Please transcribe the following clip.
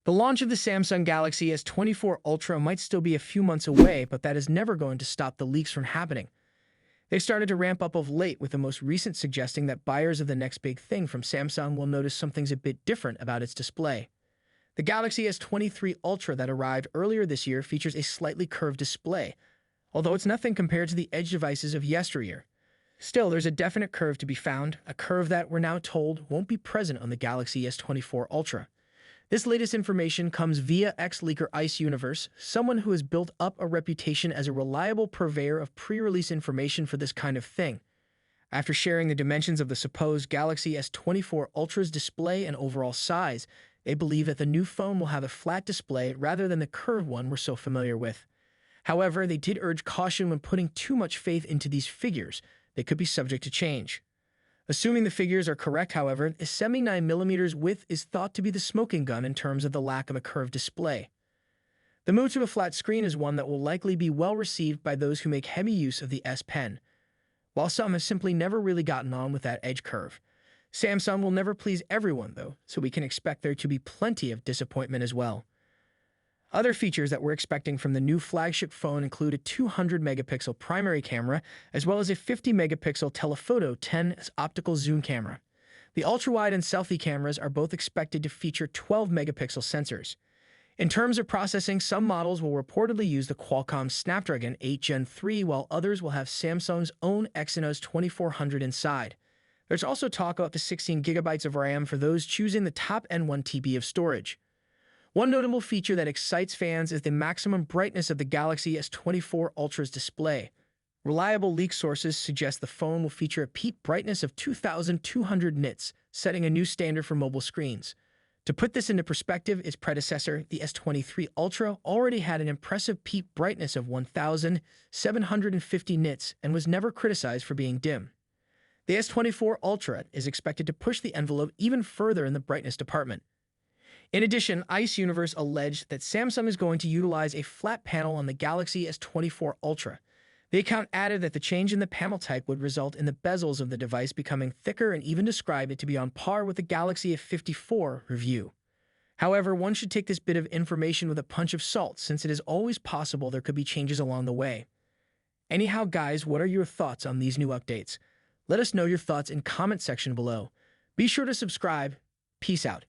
The launch of the Samsung Galaxy S24 Ultra might still be a few months away, but that is never going to stop the leaks from happening. They've started to ramp up of late, with the most recent suggesting that buyers of the next big thing from Samsung will notice something's a bit different about its display. The Galaxy S23 Ultra that arrived earlier this year features a slightly curved display, although it's nothing compared to the edge devices of yesteryear. Still, there's a definite curve to be found, a curve that we're now told won't be present on the Galaxy S24 Ultra. This latest information comes via ex-leaker Ice Universe, someone who has built up a reputation as a reliable purveyor of pre-release information for this kind of thing. After sharing the dimensions of the supposed Galaxy S24 Ultra's display and overall size, they believe that the new phone will have a flat display rather than the curved one we're so familiar with. However, they did urge caution when putting too much faith into these figures. They could be subject to change. Assuming the figures are correct, however, a 79mm width is thought to be the smoking gun in terms of the lack of a curved display. The move to a flat screen is one that will likely be well received by those who make heavy use of the S Pen, while some have simply never really gotten on with that edge curve. Samsung will never please everyone, though, so we can expect there to be plenty of disappointment as well. Other features that we're expecting from the new flagship phone include a 200-megapixel primary camera, as well as a 50-megapixel telephoto 10's optical zoom camera. The ultra-wide and selfie cameras are both expected to feature 12-megapixel sensors. In terms of processing, some models will reportedly use the Qualcomm Snapdragon 8 Gen 3, while others will have Samsung's own Exynos 2400 inside. There's also talk about the 16 gigabytes of RAM for those choosing the top-end 1 TB of storage. One notable feature that excites fans is the maximum brightness of the Galaxy S24 Ultra's display. Reliable leak sources suggest the phone will feature a peak brightness of 2,200 nits, setting a new standard for mobile screens. To put this into perspective, its predecessor, the S23 Ultra, already had an impressive peak brightness of 1,750 nits and was never criticized for being dim. The S24 Ultra is expected to push the envelope even further in the brightness department. In addition, Ice Universe alleged that Samsung is going to utilize a flat panel on the Galaxy S24 Ultra. The account added that the change in the panel type would result in the bezels of the device becoming thicker and even described it to be on par with the Galaxy S54 review. However, one should take this bit of information with a punch of salt, since it is always possible there could be changes along the way. Anyhow, guys, what are your thoughts on these new updates? Let us know your thoughts in comment section below. Be sure to subscribe. Peace out.